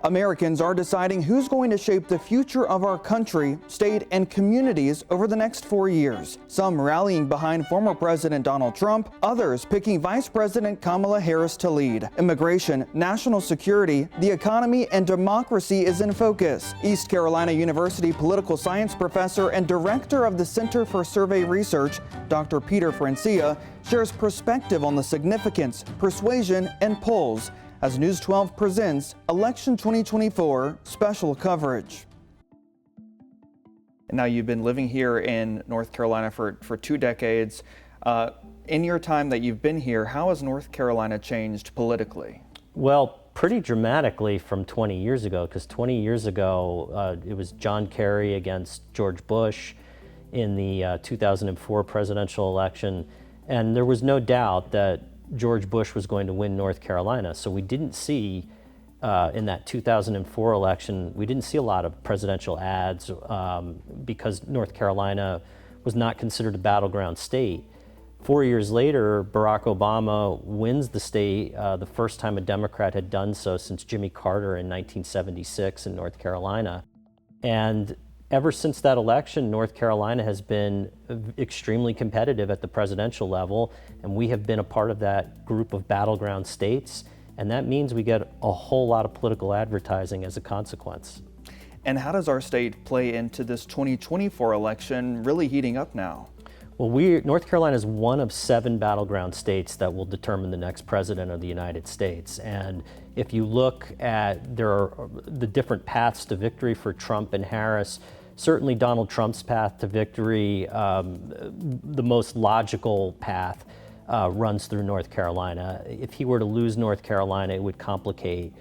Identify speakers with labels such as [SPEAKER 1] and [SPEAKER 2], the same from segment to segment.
[SPEAKER 1] Americans are deciding who's going to shape the future of our country, state, and communities over the next 4 years. Some rallying behind former President Donald Trump, others picking Vice President Kamala Harris to lead. Immigration, national security, the economy, and democracy is in focus. East Carolina University political science professor and director of the Center for Survey Research, Dr. Peter Francia, shares perspective on the significance, persuasion, and polls as News 12 presents Election 2024 special coverage. Now, you've been living here in North Carolina for 2 decades. In your time that you've been here, how has North Carolina changed politically?
[SPEAKER 2] Well, pretty dramatically from 20 years ago, because 20 years ago, it was John Kerry against George Bush in the 2004 presidential election. And there was no doubt that George Bush was going to win North Carolina. So we didn't see, in that 2004 election, we didn't see a lot of presidential ads because North Carolina was not considered a battleground state. 4 years later, Barack Obama wins the state, the first time a Democrat had done so since Jimmy Carter in 1976 in North Carolina. And ever since that election, North Carolina has been extremely competitive at the presidential level, and we have been a part of that group of battleground states, and that means we get a whole lot of political advertising as a consequence.
[SPEAKER 1] And how does our state play into this 2024 election really heating up now?
[SPEAKER 2] Well, North Carolina is one of 7 battleground states that will determine the next president of the United States. And if you look at the different paths to victory for Trump and Harris, certainly Donald Trump's path to victory, the most logical path, runs through North Carolina. If he were to lose North Carolina, it would complicate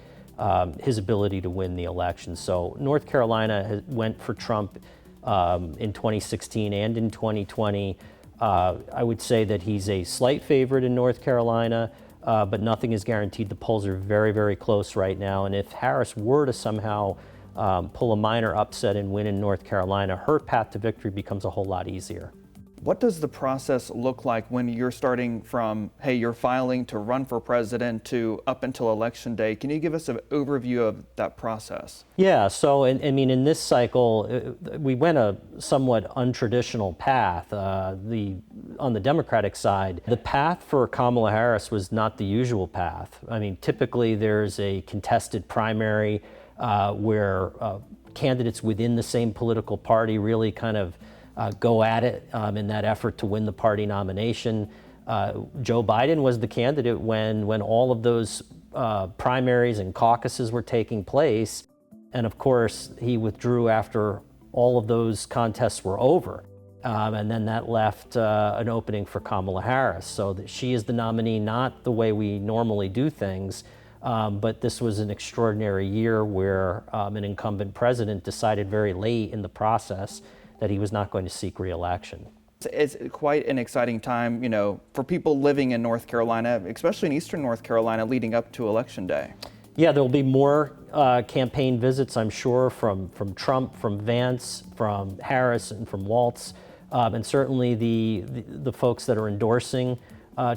[SPEAKER 2] his ability to win the election. So North Carolina went for Trump in 2016 and in 2020. I would say that he's a slight favorite in North Carolina, but nothing is guaranteed. The polls are very, very close right now. And if Harris were to somehow pull a minor upset and win in North Carolina, her path to victory becomes a whole lot easier.
[SPEAKER 1] What does the process look like when you're starting from, hey, you're filing to run for president to up until Election Day? Can you give us an overview of that process?
[SPEAKER 2] Yeah, so in this cycle, we went a somewhat untraditional path. On the Democratic side, the path for Kamala Harris was not the usual path. I mean, typically there's a contested primary where candidates within the same political party really kind of go at it in that effort to win the party nomination. Joe Biden was the candidate when all of those primaries and caucuses were taking place. And of course, he withdrew after all of those contests were over. And then that left an opening for Kamala Harris. So that she is the nominee, not the way we normally do things. But this was an extraordinary year where an incumbent president decided very late in the process that he was not going to seek re-election.
[SPEAKER 1] It's quite an exciting time, for people living in North Carolina, especially in eastern North Carolina, leading up to Election Day. Yeah,
[SPEAKER 2] there will be more campaign visits, I'm sure, from Trump, from Vance, from Harris, and from Walz, and certainly the folks that are endorsing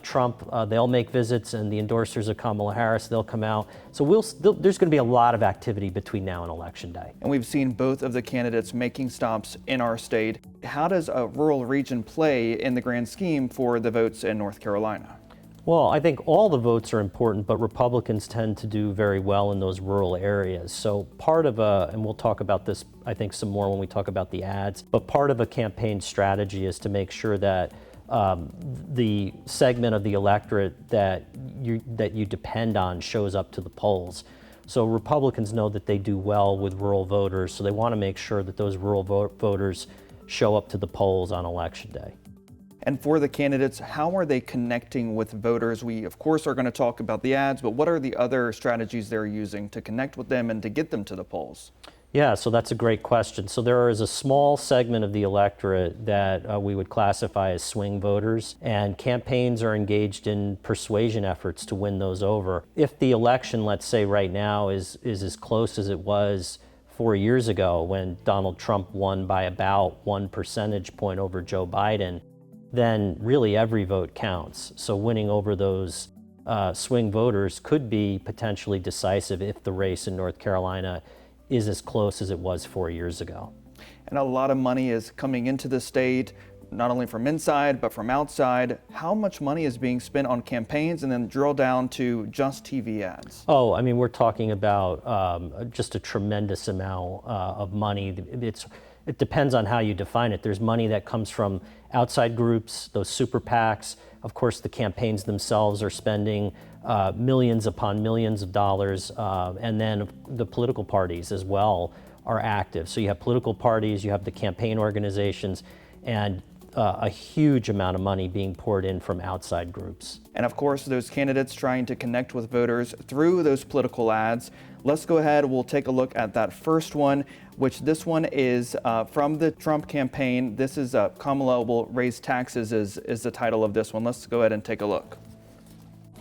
[SPEAKER 2] Trump, they'll make visits, and the endorsers of Kamala Harris, they'll come out. So there's going to be a lot of activity between now and Election Day.
[SPEAKER 1] And we've seen both of the candidates making stops in our state. How does a rural region play in the grand scheme for the votes in North Carolina?
[SPEAKER 2] Well, I think all the votes are important, but Republicans tend to do very well in those rural areas. So part of and we'll talk about this, I think, some more when we talk about the ads, but part of a campaign strategy is to make sure that the segment of the electorate that you depend on shows up to the polls. So Republicans know that they do well with rural voters, so they want to make sure that those rural voters show up to the polls on Election Day.
[SPEAKER 1] And for the candidates, how are they connecting with voters? We, of course, are going to talk about the ads, but what are the other strategies they're using to connect with them and to get them to the polls?
[SPEAKER 2] Yeah, so that's a great question. So there is a small segment of the electorate that we would classify as swing voters, and campaigns are engaged in persuasion efforts to win those over. If the election, let's say right now, is as close as it was 4 years ago when Donald Trump won by about 1 percentage point over Joe Biden, then really every vote counts. So winning over those swing voters could be potentially decisive if the race in North Carolina is as close as it was 4 years ago.
[SPEAKER 1] And a lot of money is coming into the state, not only from inside, but from outside. How much money is being spent on campaigns, and then drill down to just TV ads?
[SPEAKER 2] Oh, I mean, we're talking about just a tremendous amount of money. It depends on how you define it. There's money that comes from outside groups, those super PACs. Of course, the campaigns themselves are spending millions upon millions of dollars, and then the political parties as well are active. So you have political parties, you have the campaign organizations, and a huge amount of money being poured in from outside groups.
[SPEAKER 1] And of course, those candidates trying to connect with voters through those political ads. Let's go ahead, we'll take a look at that first one, which this one is from the Trump campaign. This is Kamala will raise taxes is the title of this one. Let's go ahead and take a look.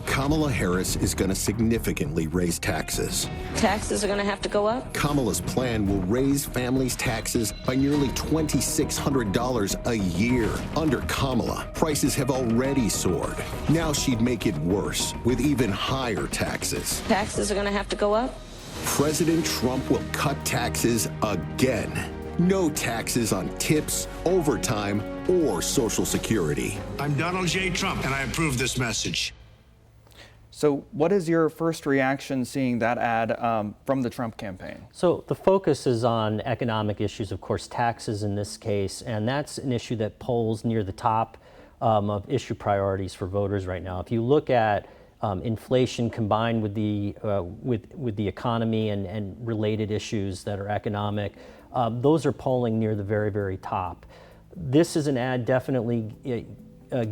[SPEAKER 3] Kamala Harris is going to significantly raise taxes.
[SPEAKER 4] Taxes are going to have to go up?
[SPEAKER 3] Kamala's plan will raise families' taxes by nearly $2,600 a year. Under Kamala, prices have already soared. Now she'd make it worse with even higher taxes.
[SPEAKER 4] Taxes are going to have to go up?
[SPEAKER 3] President Trump will cut taxes again. No taxes on tips, overtime, or Social Security.
[SPEAKER 5] I'm Donald J. Trump, and I approve this message.
[SPEAKER 1] So what is your first reaction seeing that ad from the Trump campaign?
[SPEAKER 2] So the focus is on economic issues, of course, taxes in this case, and that's an issue that polls near the top of issue priorities for voters right now. If you look at inflation combined with the economy and related issues that are economic, those are polling near the very, very top. This is an ad definitely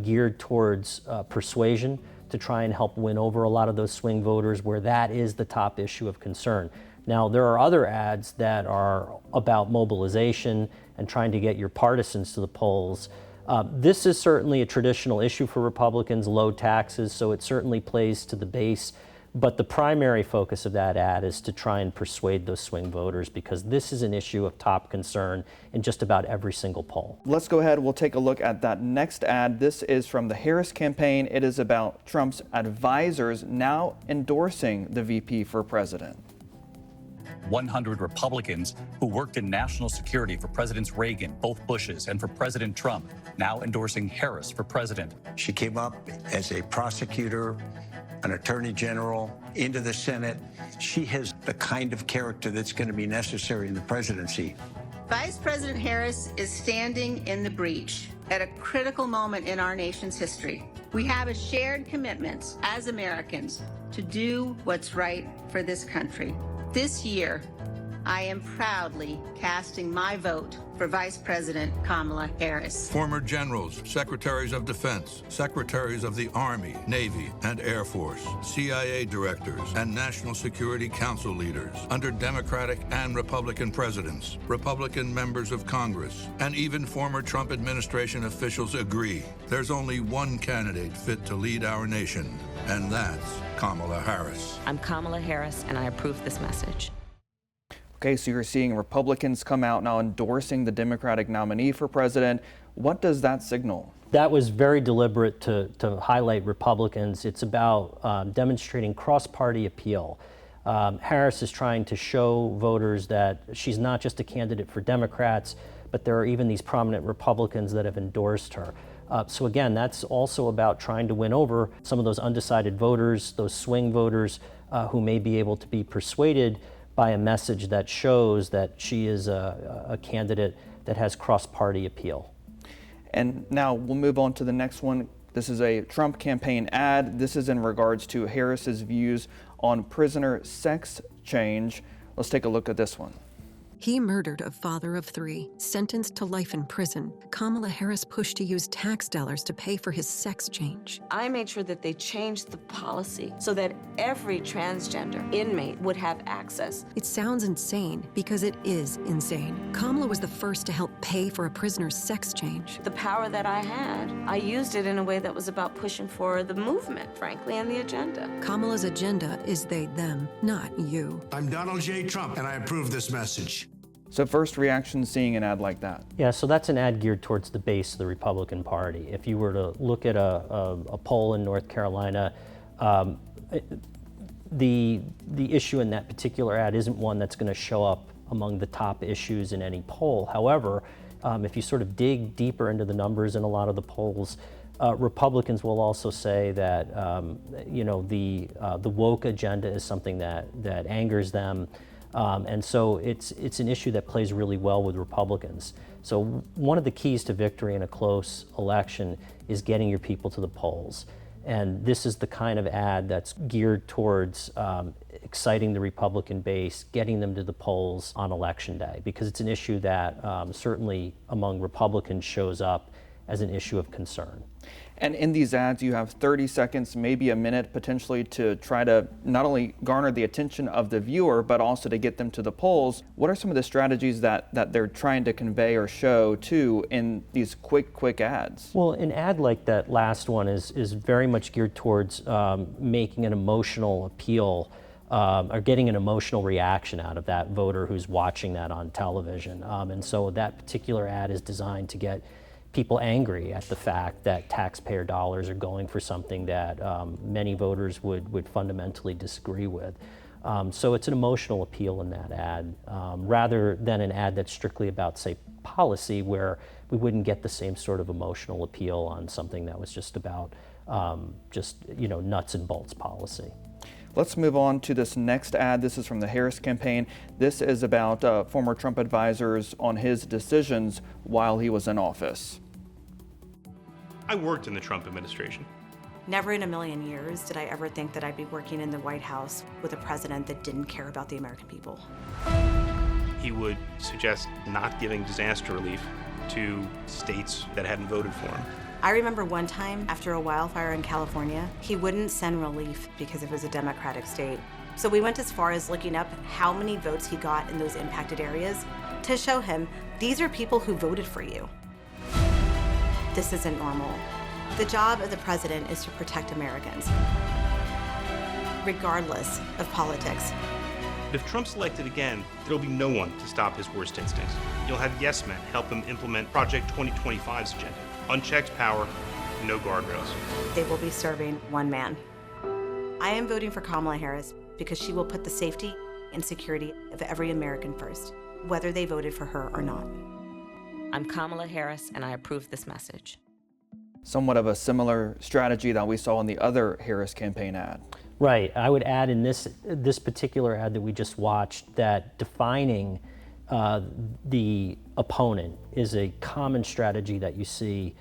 [SPEAKER 2] geared towards persuasion, to try and help win over a lot of those swing voters where that is the top issue of concern. Now, there are other ads that are about mobilization and trying to get your partisans to the polls. This is certainly a traditional issue for Republicans, low taxes, so it certainly plays to the base. But the primary focus of that ad is to try and persuade those swing voters, because this is an issue of top concern in just about every single poll.
[SPEAKER 1] Let's go ahead, we'll take a look at that next ad. This is from the Harris campaign. It is about Trump's advisors now endorsing the VP for president.
[SPEAKER 6] 100 Republicans who worked in national security for Presidents Reagan, both Bushes, and for President Trump, now endorsing Harris for president.
[SPEAKER 7] She came up as a prosecutor, an attorney general, into the Senate. She has the kind of character that's going to be necessary in the presidency.
[SPEAKER 8] Vice President Harris is standing in the breach at a critical moment in our nation's history. We have a shared commitment as Americans to do what's right for this country. This year, I am proudly casting my vote for Vice President Kamala Harris.
[SPEAKER 9] Former generals, secretaries of defense, secretaries of the Army, Navy, and Air Force, CIA directors, and National Security Council leaders under Democratic and Republican presidents, Republican members of Congress, and even former Trump administration officials agree there's only one candidate fit to lead our nation, and that's Kamala Harris.
[SPEAKER 4] I'm Kamala Harris, and I approve this message.
[SPEAKER 1] Okay, so you're seeing Republicans come out now endorsing the Democratic nominee for president. What does that signal?
[SPEAKER 2] That was very deliberate to highlight Republicans. It's about demonstrating cross-party appeal. Harris is trying to show voters that she's not just a candidate for Democrats, but there are even these prominent Republicans that have endorsed her. So again, that's also about trying to win over some of those undecided voters, those swing voters who may be able to be persuaded by a message that shows that she is a candidate that has cross-party appeal.
[SPEAKER 1] And now we'll move on to the next one. This is a Trump campaign ad. This is in regards to Harris's views on prisoner sex change. Let's take a look at this one.
[SPEAKER 10] He murdered a father of 3, sentenced to life in prison. Kamala Harris pushed to use tax dollars to pay for his sex change.
[SPEAKER 4] I made sure that they changed the policy so that every transgender inmate would have access.
[SPEAKER 10] It sounds insane because it is insane. Kamala was the first to help pay for a prisoner's sex change.
[SPEAKER 4] The power that I had, I used it in a way that was about pushing for the movement, frankly, and the agenda.
[SPEAKER 10] Kamala's agenda is they, them, not you.
[SPEAKER 5] I'm Donald J. Trump, and I approve this message.
[SPEAKER 1] So first reaction seeing an ad like that?
[SPEAKER 2] Yeah, so that's an ad geared towards the base of the Republican Party. If you were to look at a poll in North Carolina, The issue in that particular ad isn't one that's going to show up among the top issues in any poll. However, if you sort of dig deeper into the numbers in a lot of the polls, Republicans will also say that the woke agenda is something that angers them, and so it's an issue that plays really well with Republicans. So one of the keys to victory in a close election is getting your people to the polls. And this is the kind of ad that's geared towards exciting the Republican base, getting them to the polls on Election Day, because it's an issue that certainly among Republicans shows up as an issue of concern.
[SPEAKER 1] And in these ads, you have 30 seconds, maybe a minute, potentially to try to not only garner the attention of the viewer, but also to get them to the polls. What are some of the strategies that they're trying to convey or show too in these quick ads?
[SPEAKER 2] Well, an ad like that last one is very much geared towards making an emotional appeal or getting an emotional reaction out of that voter who's watching that on television. And so that particular ad is designed to get people angry at the fact that taxpayer dollars are going for something that many voters would fundamentally disagree with. So it's an emotional appeal in that ad, rather than an ad that's strictly about, say, policy, where we wouldn't get the same sort of emotional appeal on something that was just about nuts and bolts policy.
[SPEAKER 1] Let's move on to this next ad. This is from the Harris campaign. This is about former Trump advisors on his decisions while he was in office.
[SPEAKER 11] I worked in the Trump administration.
[SPEAKER 12] Never in a million years did I ever think that I'd be working in the White House with a president that didn't care about the American people.
[SPEAKER 11] He would suggest not giving disaster relief to states that hadn't voted for him.
[SPEAKER 12] I remember one time after a wildfire in California, he wouldn't send relief because it was a Democratic state. So we went as far as looking up how many votes he got in those impacted areas to show him these are people who voted for you. This isn't normal. The job of the president is to protect Americans, regardless of politics.
[SPEAKER 11] If Trump's elected again, there'll be no one to stop his worst instincts. You'll have yes men help him implement Project 2025's agenda. Unchecked power, no guardrails.
[SPEAKER 12] They will be serving one man. I am voting for Kamala Harris because she will put the safety and security of every American first, whether they voted for her or not.
[SPEAKER 4] I'm Kamala Harris, and I approve this message.
[SPEAKER 1] Somewhat of a similar strategy that we saw in the other Harris campaign ad.
[SPEAKER 2] Right. I would add in this particular ad that we just watched that defining the opponent is a common strategy that you see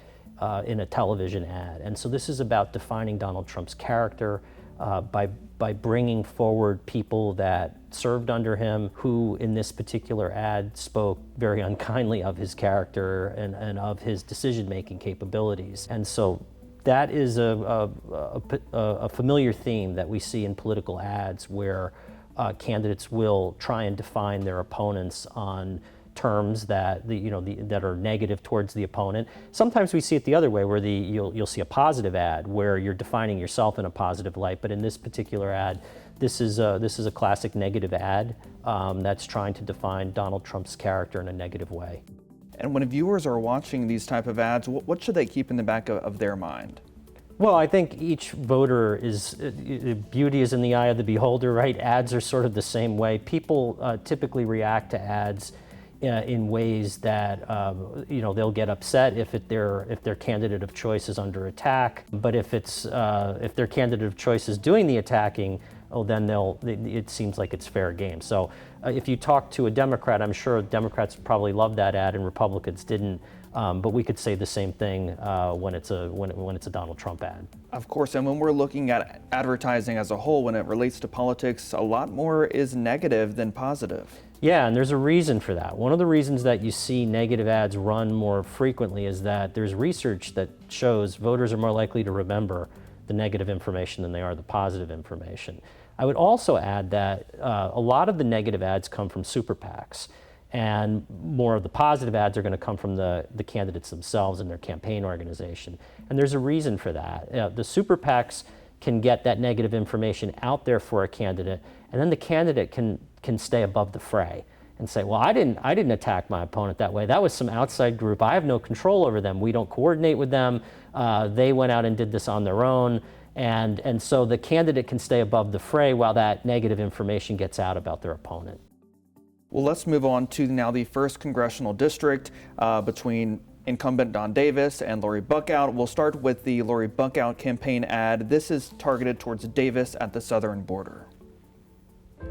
[SPEAKER 2] in a television ad. And so this is about defining Donald Trump's character by bringing forward people that served under him, who in this particular ad spoke very unkindly of his character and of his decision-making capabilities. And so that is a familiar theme that we see in political ads, where candidates will try and define their opponents on terms that that are negative towards the opponent. Sometimes we see it the other way, where you'll see a positive ad where you're defining yourself in a positive light. But in this particular ad, this is a classic negative ad that's trying to define Donald Trump's character in a negative way.
[SPEAKER 1] And when viewers are watching these type of ads, what should they keep in the back of their mind?
[SPEAKER 2] Well, I think each voter beauty is in the eye of the beholder, right? Ads are sort of the same way. People typically react to ads in ways that they'll get upset if their candidate of choice is under attack. But if their candidate of choice is doing the attacking, then it seems like it's fair game. So if you talk to a Democrat, I'm sure Democrats probably love that ad and Republicans didn't. But we could say the same thing when it's a Donald Trump ad.
[SPEAKER 1] Of course, and when we're looking at advertising as a whole, when it relates to politics, a lot more is negative than positive.
[SPEAKER 2] Yeah, and there's a reason for that. One of the reasons that you see negative ads run more frequently is that there's research that shows voters are more likely to remember the negative information than they are the positive information. I would also add that a lot of the negative ads come from super PACs, and more of the positive ads are going to come from the candidates themselves and their campaign organization. And there's a reason for that. The super PACs can get that negative information out there for a candidate, and then the candidate can stay above the fray and say, well, I didn't attack my opponent that way. That was some outside group. I have no control over them. We don't coordinate with them. They went out and did this on their own. And so the candidate can stay above the fray while that negative information gets out about their opponent.
[SPEAKER 1] Well, let's move on to now the 1st Congressional District between incumbent Don Davis and Lori Buckout. We'll start with the Lori Buckout campaign ad. This is targeted towards Davis at the southern border.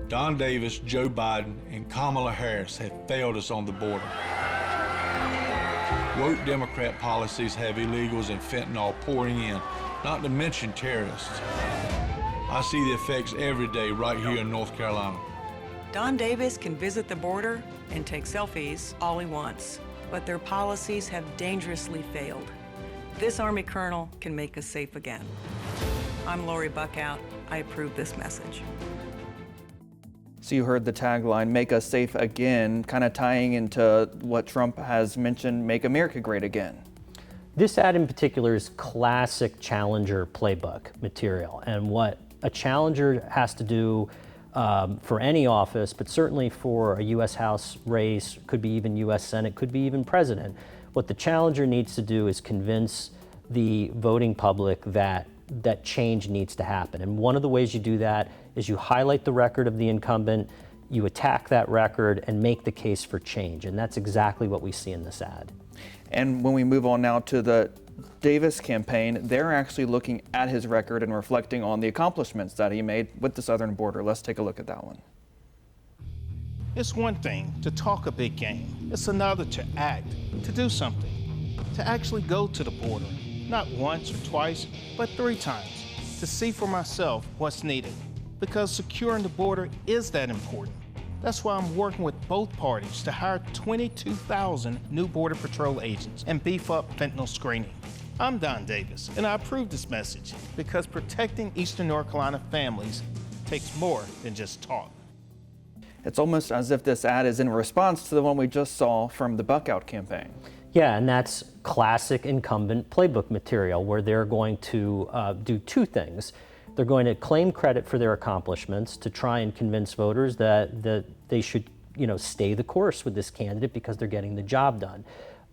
[SPEAKER 13] Don Davis, Joe Biden, and Kamala Harris have failed us on the border. Woke Democrat policies have illegals and fentanyl pouring in, not to mention terrorists. I see the effects every day right here in North Carolina.
[SPEAKER 14] Don Davis can visit the border and take selfies all he wants, but their policies have dangerously failed. This Army colonel can make us safe again. I'm Lori Buckout. I approve this message.
[SPEAKER 1] So you heard the tagline, "Make us safe again," kind of tying into what Trump has mentioned, "Make America great again."
[SPEAKER 2] This ad in particular is classic challenger playbook material, and what a challenger has to do for any office, but certainly for a U.S. House race, could be even U.S. Senate, could be even president. What the challenger needs to do is convince the voting public that change needs to happen. And one of the ways you do that is you highlight the record of the incumbent, you attack that record, and make the case for change. And that's exactly what we see in this ad.
[SPEAKER 1] And when we move on now to the Davis campaign, they're actually looking at his record and reflecting on the accomplishments that he made with the southern border. Let's take a look at that one.
[SPEAKER 15] It's one thing to talk a big game. It's another to act, to do something, to actually go to the border, not once or twice, but 3 times, to see for myself what's needed. Because securing the border is that important. That's why I'm working with both parties to hire 22,000 new Border Patrol agents and beef up fentanyl screening. I'm Don Davis, and I approve this message because protecting Eastern North Carolina families takes more than just talk.
[SPEAKER 1] It's almost as if this ad is in response to the one we just saw from the Buckout campaign.
[SPEAKER 2] Yeah, and that's classic incumbent playbook material where they're going to do 2 things. They're going to claim credit for their accomplishments to try and convince voters that they should, stay the course with this candidate because they're getting the job done.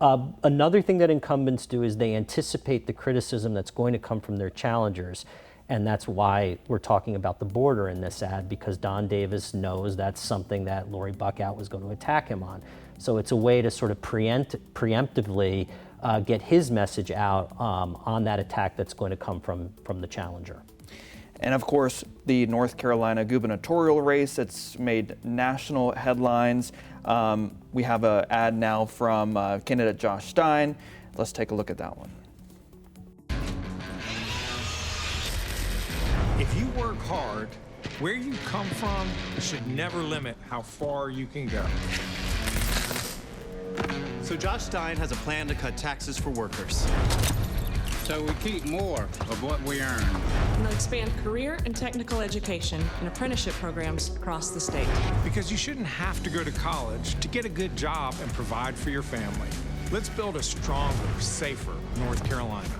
[SPEAKER 2] Another thing that incumbents do is they anticipate the criticism that's going to come from their challengers. And that's why we're talking about the border in this ad, because Don Davis knows that's something that Lori Buckout was going to attack him on. So it's a way to sort of preemptively get his message out on that attack that's going to come from the challenger.
[SPEAKER 1] And of course, the North Carolina gubernatorial race, it's made national headlines. We have an ad now from candidate Josh Stein. Let's take a look at that one.
[SPEAKER 16] If you work hard, where you come from should never limit how far you can go.
[SPEAKER 17] So Josh Stein has a plan to cut taxes for workers.
[SPEAKER 18] So we keep more of what we earn.
[SPEAKER 19] And they'll expand career and technical education and apprenticeship programs across the state.
[SPEAKER 16] Because you shouldn't have to go to college to get a good job and provide for your family. Let's build a stronger, safer North Carolina.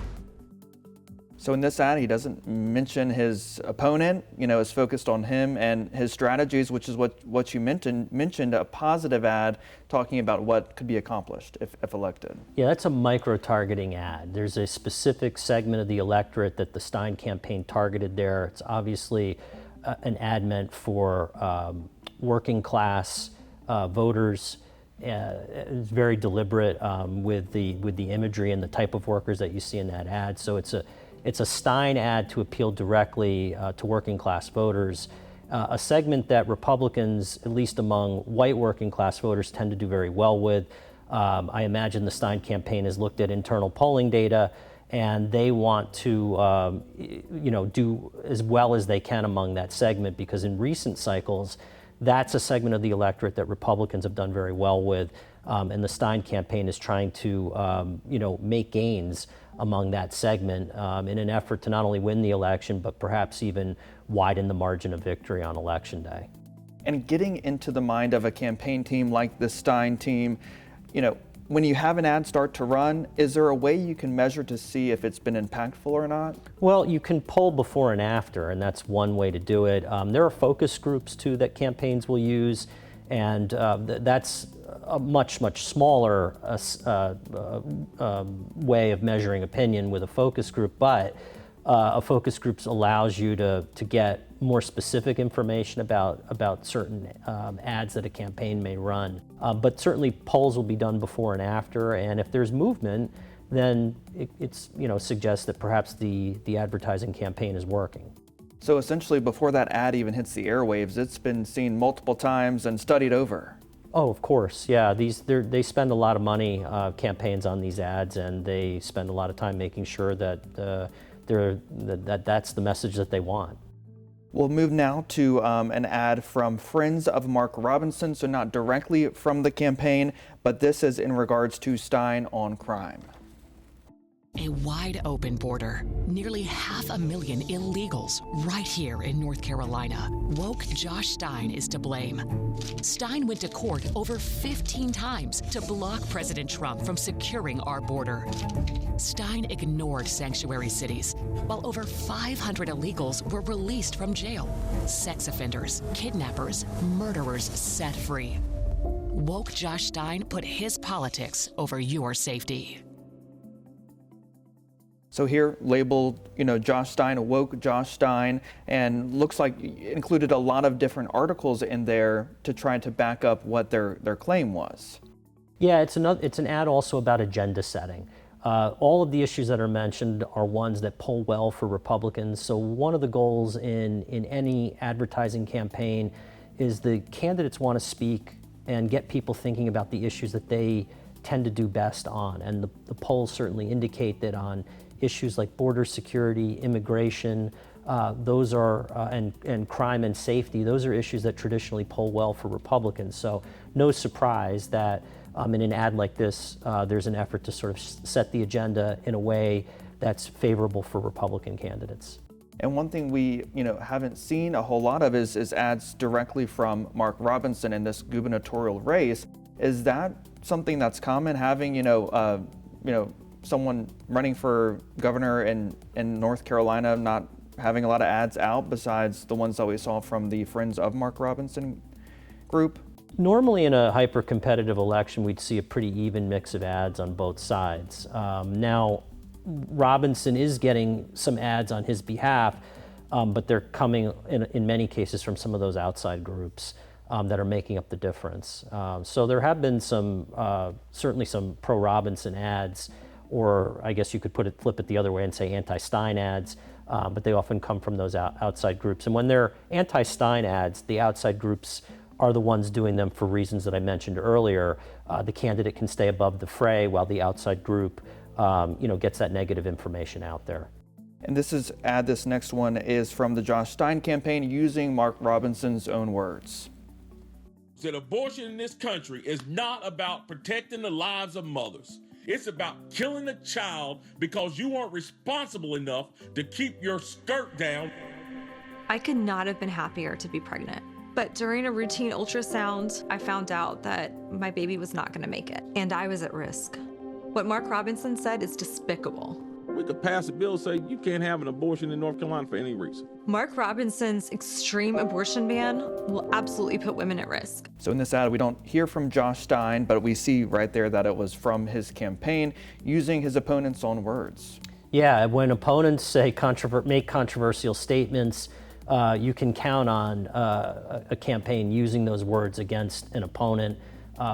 [SPEAKER 1] So in this ad, he doesn't mention his opponent, is focused on him and his strategies, which is what you mentioned, a positive ad talking about what could be accomplished if elected.
[SPEAKER 2] Yeah, that's a micro-targeting ad. There's a specific segment of the electorate that the Stein campaign targeted there. It's obviously an ad meant for working class voters. It's very deliberate with the imagery and the type of workers that you see in that ad. So it's a Stein ad to appeal directly to working class voters, a segment that Republicans, at least among white working class voters, tend to do very well with. I imagine the Stein campaign has looked at internal polling data, and they want to do as well as they can among that segment, because in recent cycles, that's a segment of the electorate that Republicans have done very well with, and the Stein campaign is trying to make gains among that segment in an effort to not only win the election, but perhaps even widen the margin of victory on Election Day.
[SPEAKER 1] And getting into the mind of a campaign team like the Stein team, when you have an ad start to run, is there a way you can measure to see if it's been impactful or not?
[SPEAKER 2] Well, you can poll before and after, and that's one way to do it. There are focus groups, too, that campaigns will use, and that's a much smaller way of measuring opinion with a focus group. But a focus group allows you to get more specific information about certain ads that a campaign may run. But certainly polls will be done before and after, and if there's movement, then it's suggests that perhaps the advertising campaign is working.
[SPEAKER 1] So essentially, before that ad even hits the airwaves, it's been seen multiple times and studied over.
[SPEAKER 2] Oh, of course, yeah. They spend a lot of money, campaigns on these ads, and they spend a lot of time making sure that that's the message that they want.
[SPEAKER 1] We'll move now to an ad from Friends of Mark Robinson, so not directly from the campaign, but this is in regards to Stein on crime.
[SPEAKER 20] A wide open border, nearly 500,000 illegals right here in North Carolina. Woke Josh Stein is to blame. Stein went to court over 15 times to block President Trump from securing our border. Stein ignored sanctuary cities, while over 500 illegals were released from jail. Sex offenders, kidnappers, murderers set free. Woke Josh Stein put his politics over your safety.
[SPEAKER 1] So here labeled, Josh Stein, woke Josh Stein, and looks like included a lot of different articles in there to try to back up what their claim was.
[SPEAKER 2] Yeah, it's an ad also about agenda setting. All of the issues that are mentioned are ones that poll well for Republicans. So one of the goals in any advertising campaign is the candidates want to speak and get people thinking about the issues that they tend to do best on. And the polls certainly indicate that on issues like border security, immigration, those are, and crime and safety, those are issues that traditionally poll well for Republicans. So no surprise that in an ad like this, there's an effort to sort of set the agenda in a way that's favorable for Republican candidates.
[SPEAKER 1] And one thing we haven't seen a whole lot of is ads directly from Mark Robinson in this gubernatorial race. Is that something that's common, having someone running for governor in North Carolina not having a lot of ads out besides the ones that we saw from the Friends of Mark Robinson group?
[SPEAKER 2] Normally in a hyper-competitive election, we'd see a pretty even mix of ads on both sides. Now, Robinson is getting some ads on his behalf, but they're coming in many cases from some of those outside groups that are making up the difference. So there have been certainly some pro-Robinson ads, or I guess you could flip it the other way and say anti-Stein ads, but they often come from those outside groups. And when they're anti-Stein ads, the outside groups are the ones doing them for reasons that I mentioned earlier. The candidate can stay above the fray while the outside group gets that negative information out there.
[SPEAKER 1] And this next one is from the Josh Stein campaign using Mark Robinson's own words.
[SPEAKER 21] That abortion in this country is not about protecting the lives of mothers. It's about killing a child because you weren't responsible enough to keep your skirt down.
[SPEAKER 22] I could not have been happier to be pregnant. But during a routine ultrasound, I found out that my baby was not going to make it, and I was at risk. What Mark Robinson said is despicable.
[SPEAKER 21] We could pass a bill saying you can't have an abortion in North Carolina for any reason.
[SPEAKER 22] Mark Robinson's extreme abortion ban will absolutely put women at risk.
[SPEAKER 1] So in this ad, we don't hear from Josh Stein, but we see right there that it was from his campaign using his opponent's own words.
[SPEAKER 2] Yeah, when opponents make controversial statements, you can count on a campaign using those words against an opponent.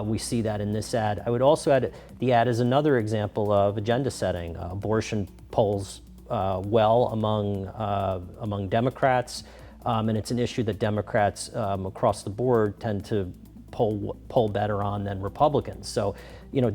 [SPEAKER 2] We see that in this ad. I would also add the ad is another example of agenda setting. Abortion polls well among Democrats, and it's an issue that Democrats across the board tend to poll better on than Republicans. So,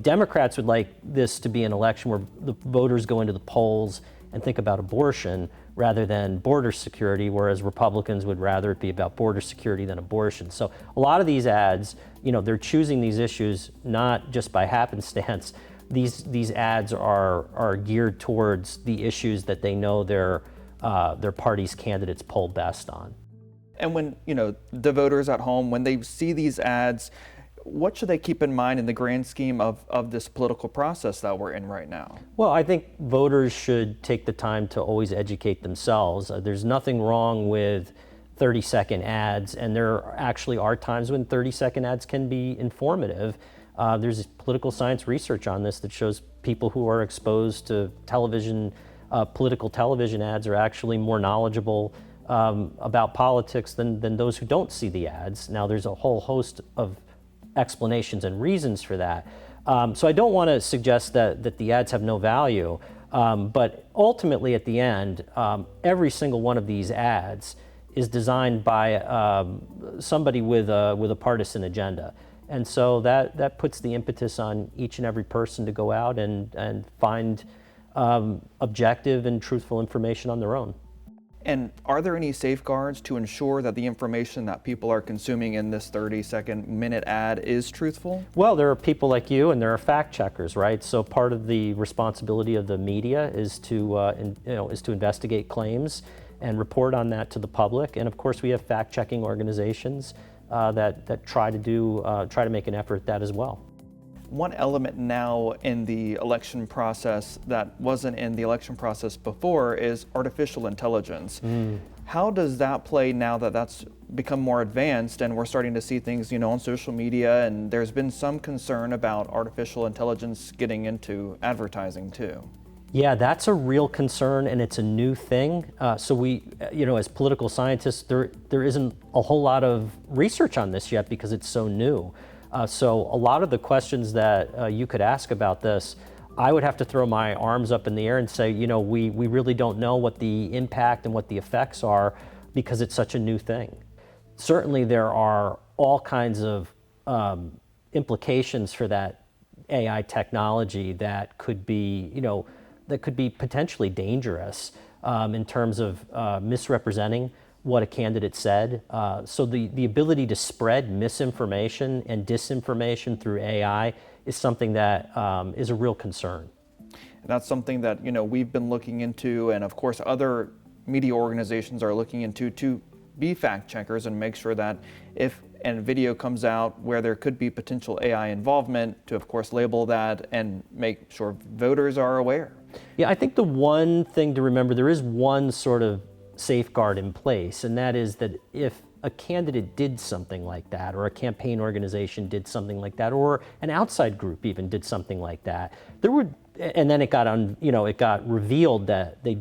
[SPEAKER 2] Democrats would like this to be an election where the voters go into the polls and think about abortion rather than border security, whereas Republicans would rather it be about border security than abortion. So a lot of these ads, they're choosing these issues not just by happenstance. These ads are geared towards the issues that they know their party's candidates poll best on.
[SPEAKER 1] And when, the voters at home, when they see these ads, what should they keep in mind in the grand scheme of this political process that we're in right now?
[SPEAKER 2] Well, I think voters should take the time to always educate themselves. There's nothing wrong with 30-second ads, and there actually are times when 30-second ads can be informative. There's political science research on this that shows people who are exposed to television Political television ads are actually more knowledgeable about politics than those who don't see the ads. Now, there's a whole host of explanations and reasons for that. So I don't want to suggest that the ads have no value, but ultimately at the end, every single one of these ads is designed by somebody with a partisan agenda. And so that puts the impetus on each and every person to go out and find objective and truthful information on their own.
[SPEAKER 1] And are there any safeguards to ensure that the information that people are consuming in this 30-second minute ad is truthful?
[SPEAKER 2] Well, there are people like you and there are fact checkers, right? So part of the responsibility of the media is to investigate claims and report on that to the public. And of course, we have fact-checking organizations that try to make an effort at that as well.
[SPEAKER 1] One element now in the election process that wasn't in the election process before is artificial intelligence. How does that play now that that's become more advanced and we're starting to see things, on social media, and there's been some concern about artificial intelligence getting into advertising too?
[SPEAKER 2] Yeah, that's a real concern, and it's a new thing. So we, as political scientists, there isn't a whole lot of research on this yet because it's so new. So a lot of the questions that you could ask about this, I would have to throw my arms up in the air and say, we really don't know what the impact and what the effects are because it's such a new thing. Certainly there are all kinds of implications for that AI technology that could be, potentially dangerous in terms of misrepresenting what a candidate said. So the ability to spread misinformation and disinformation through AI is something that is a real concern.
[SPEAKER 1] And that's something that we've been looking into, and of course other media organizations are looking into to be fact checkers and make sure that if a video comes out where there could be potential AI involvement, to of course label that and make sure voters are aware.
[SPEAKER 2] Yeah, I think the one thing to remember, there is one sort of safeguard in place, and that is that if a candidate did something like that, or a campaign organization did something like that, or an outside group even did something like that, and then it got revealed that they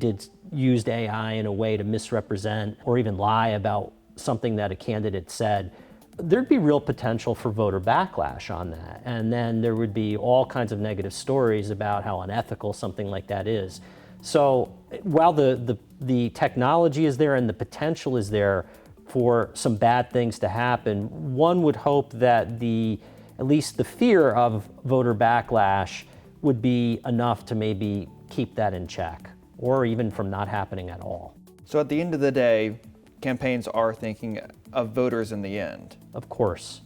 [SPEAKER 2] used AI in a way to misrepresent or even lie about something that a candidate said, there'd be real potential for voter backlash on that. And then there would be all kinds of negative stories about how unethical something like that is. So while the technology is there and the potential is there for some bad things to happen, one would hope that at least the fear of voter backlash would be enough to maybe keep that in check, or even from not happening at all.
[SPEAKER 1] So at the end of the day, campaigns are thinking of voters in the end.
[SPEAKER 2] Of course.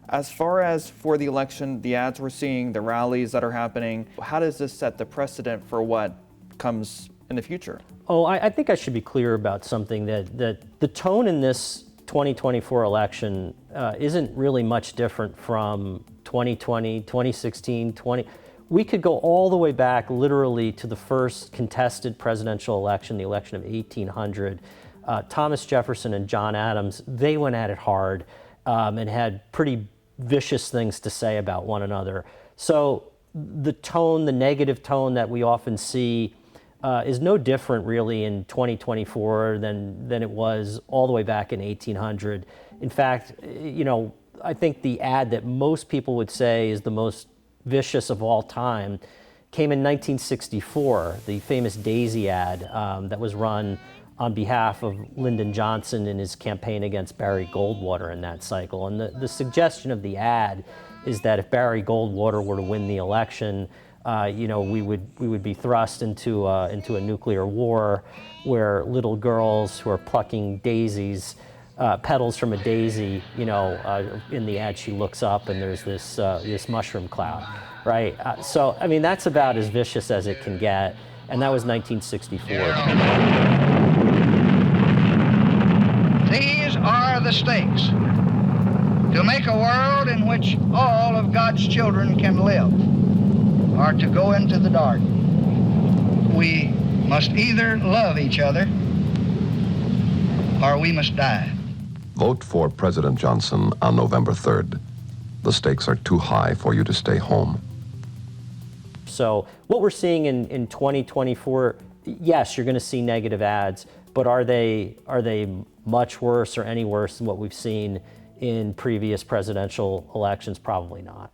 [SPEAKER 1] As far as for the election, the ads we're seeing, the rallies that are happening, how does this set the precedent for what comes in the future?
[SPEAKER 2] Oh, I think I should be clear about something, that the tone in this 2024 election isn't really much different from 2020, 2016, we could go all the way back literally to the first contested presidential election, the election of 1800. Thomas Jefferson and John Adams, they went at it hard and had pretty vicious things to say about one another. So the tone, the negative tone that we often see is no different really in 2024 than it was all the way back in 1800. In fact, I think the ad that most people would say is the most vicious of all time came in 1964, the famous Daisy ad that was run on behalf of Lyndon Johnson in his campaign against Barry Goldwater in that cycle. And the suggestion of the ad is that if Barry Goldwater were to win the election, we would be thrust into a nuclear war where little girls who are plucking daisies, petals from a daisy, in the ad she looks up and there's this mushroom cloud, right? So, I mean, that's about as vicious as it can get, and that was 1964.
[SPEAKER 3] These are the stakes to make a world in which all of God's children can live, or to go into the dark. We must either love each other or we must die.
[SPEAKER 6] Vote for President Johnson on November 3rd. The stakes are too high for you to stay home.
[SPEAKER 2] So what we're seeing in 2024 yes, you're going to see negative ads, but are they much worse or any worse than what we've seen in previous presidential elections? Probably not.